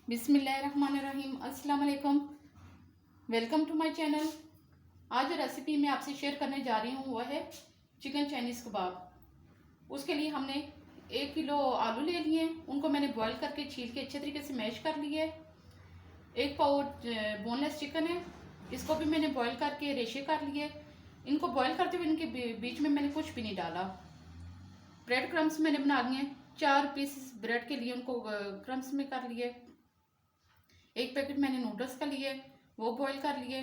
बिस्मिल्लाहिर्रहमानिर्रहीम। अस्सलाम वालेकुम। Welcome to my channel. आज जो रेसिपी मैं आपसे शेयर करने जा रही हूँ वह है चिकन चाइनीज़ कबाब। उसके लिए हमने 1 किलो आलू ले लिए, उनको मैंने बॉईल करके छील के अच्छे तरीके से मैश कर लिए। 1 पाव बोनलेस चिकन है, इसको भी मैंने बॉईल करके रेशे कर लिए। इनको बॉईल करते हुए इनके बीच में मैंने कुछ भी नहीं डाला। ब्रेड क्रम्स मैंने बना लिए, 4 पीस ब्रेड के लिए उनको क्रम्स में कर लिए। 1 पैकेट मैंने नूडल्स का लिए, वो बॉईल कर लिए।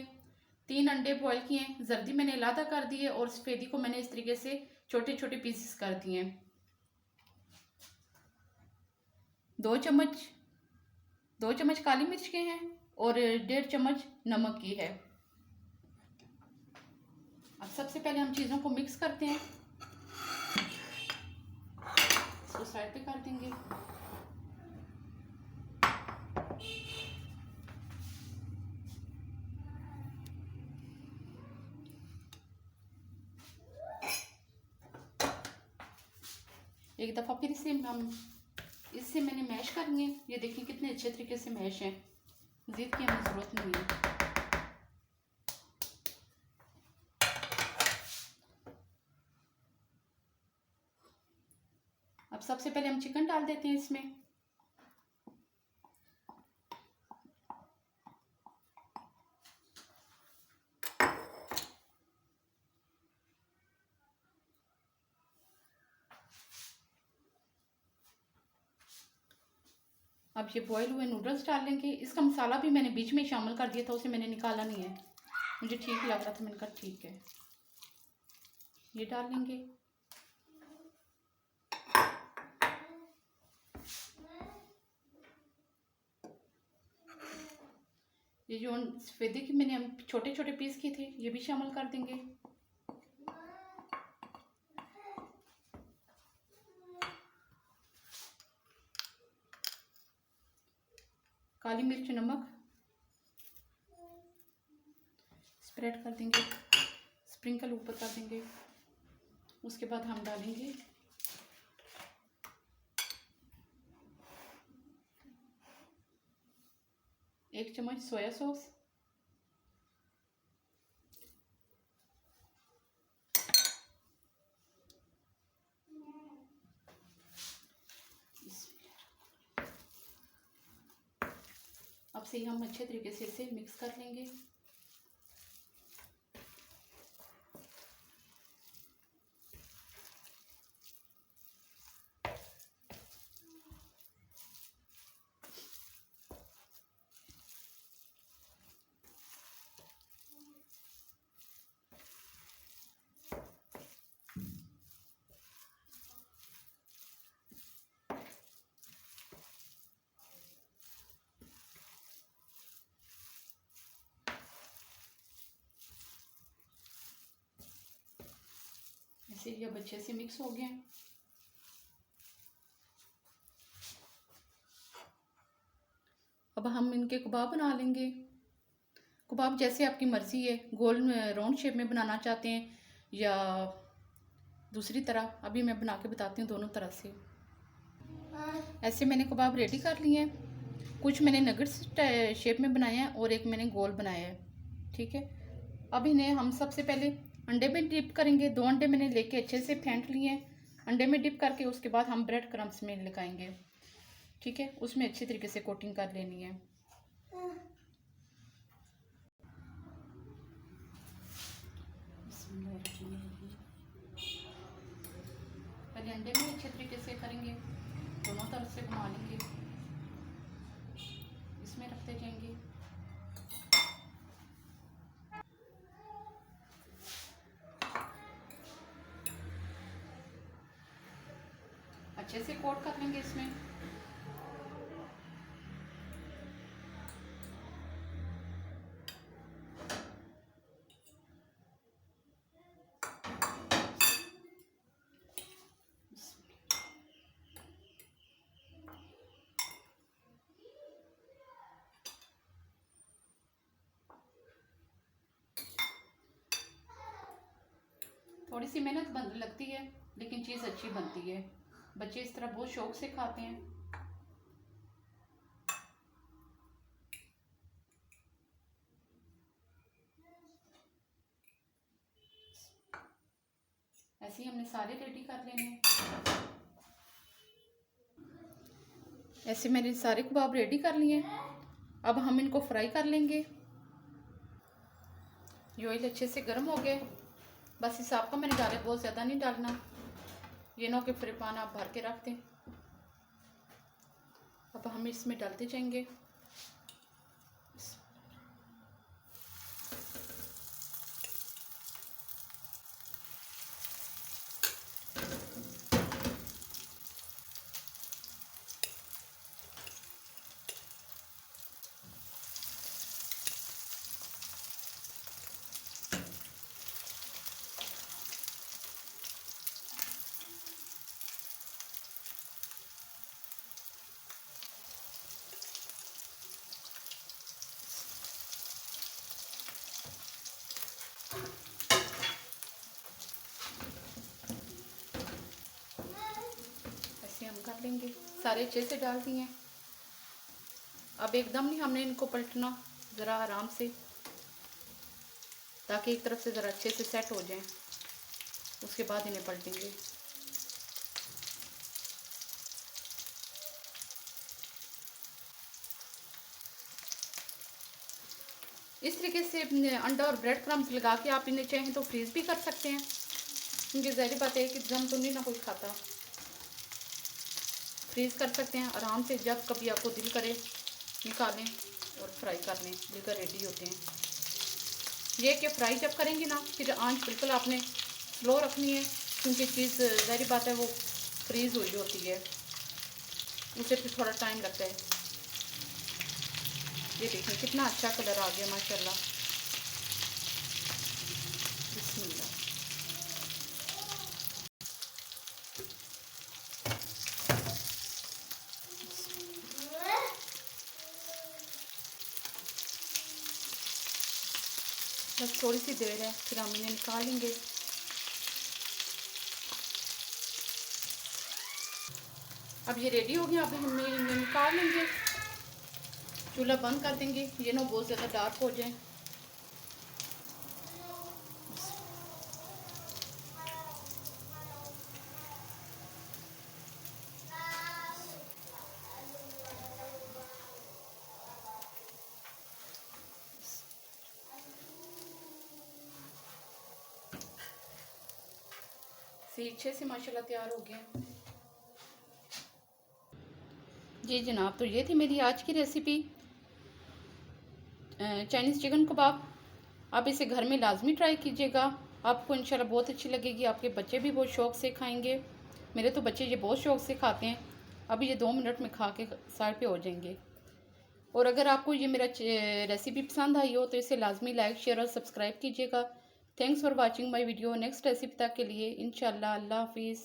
3 अंडे बॉईल किए, जर्दी मैंने इलादा कर दिए और सफ़ेदी को मैंने इस तरीके से छोटे छोटे पीसेस कर दिए। 2 चम्मच काली मिर्च के हैं और 1.5 चम्मच नमक की है। अब सबसे पहले हम चीज़ों को मिक्स करते हैं। इसको साइड पे कर देंगे। एक दफ़ा फिर इससे मैंने मैश कर लिए। ये देखिए कितने अच्छे तरीके से मैश हैं, ज़ीद की हमें ज़रूरत नहीं है। अब सबसे पहले हम चिकन डाल देते हैं इसमें। अब ये बॉईल हुए नूडल्स डाल लेंगे। इसका मसाला भी मैंने बीच में शामिल कर दिया था, उसे मैंने निकाला नहीं है, मुझे ठीक लग रहा था, मैंने कहा ठीक है। ये डाल लेंगे। ये जो सफेदी की मैंने हम छोटे छोटे पीस की थे, ये भी शामिल कर देंगे। काली मिर्च, नमक स्प्रेड कर देंगे, स्प्रिंकल ऊपर कर देंगे। उसके बाद हम डालेंगे एक चम्मच सोया सॉस, अब से हम अच्छे तरीके से इसे मिक्स कर लेंगे। ऐसे ये अब अच्छे से मिक्स हो गए। अब हम इनके कबाब बना लेंगे। कबाब जैसे आपकी मर्ज़ी है, गोल राउंड शेप में बनाना चाहते हैं या दूसरी तरह, अभी मैं बना के बताती हूँ दोनों तरह से। ऐसे मैंने कबाब रेडी कर लिए हैं। कुछ मैंने नगेट्स शेप में बनाए हैं और एक मैंने गोल बनाया है, ठीक है। अब इन्हें हम सबसे पहले अंडे में डिप करेंगे। 2 अंडे मैंने लेके अच्छे से फेंट लिए हैं। अंडे में डिप करके उसके बाद हम ब्रेड क्रम्स में लगाएंगे, ठीक है। उसमें अच्छी तरीके से कोटिंग कर लेनी है। पहले अंडे में अच्छे तरीके से करेंगे, दोनों तरफ से घुमा लेंगे, इसमें रखते जाएंगे। अच्छे से कोट कर लेंगे इसमें। थोड़ी सी मेहनत लगती है लेकिन चीज़ अच्छी बनती है। बच्चे इस तरह बहुत शौक से खाते हैं। ऐसे ही हमने सारे रेडी कर लेने हैं। ऐसे मैंने सारे कबाब रेडी कर लिए हैं। अब हम इनको फ्राई कर लेंगे। ये ऑयल अच्छे से गर्म हो गए, बस हिसाब का मैंने डाला, बहुत ज़्यादा नहीं डालना, ये ना कि फिर पान आप भर के रख दें। अब हम इसमें डालते जाएंगे। हम कर लेंगे, सारे अच्छे से डाल दिए। अब एकदम नहीं हमने इनको पलटना, ज़रा आराम से, ताकि एक तरफ से ज़रा अच्छे से सेट हो जाए, उसके बाद इन्हें पलटेंगे। इस तरीके से अंडा और ब्रेड क्रम्स लगा के आप इन्हें चाहें तो फ्रीज़ भी कर सकते हैं, क्योंकि ज़ाहिर बात है कि दम तो नहीं ना कोई खाता। फ्रीज़ कर सकते हैं आराम से, जब कभी आपको दिल करे निकालें और फ्राई कर लें, बिल्कुल रेडी होते हैं। ये कि फ्राई जब करेंगे ना, फिर आंच बिल्कुल आपने स्लो रखनी है, क्योंकि चीज़ ज़ाहिर बात है वो फ्रीज़ हुई होती है, उसे फिर थोड़ा टाइम लगता है। ये देखिए कितना अच्छा कलर आ गया माशाल्लाह। बिस्मिल्लाह। बस थोड़ी सी देर है, फिर हम इन्हें निकालेंगे। अब ये रेडी हो गया, अब हम इन्हें निकाल लेंगे। चूल्हा बंद कर देंगे, ये ना बहुत ज़्यादा डार्क हो जाए। अच्छे से माशाल्लाह तैयार हो गया। जी जनाब, तो ये थी मेरी आज की रेसिपी चाइनीज़ चिकन कबाब। आप इसे घर में लाजमी ट्राई कीजिएगा, आपको इंशाल्लाह बहुत अच्छी लगेगी। आपके बच्चे भी बहुत शौक़ से खाएंगे। मेरे तो बच्चे ये बहुत शौक़ से खाते हैं। अभी ये 2 मिनट में खा के साइड पे हो जाएंगे। और अगर आपको ये मेरा रेसिपी पसंद आई हो तो इसे लाजमी लाइक, शेयर और सब्सक्राइब कीजिएगा। Thanks for watching my video. Next recipe तक के लिए इंशाल्लाह, अल्लाह हाफिज़।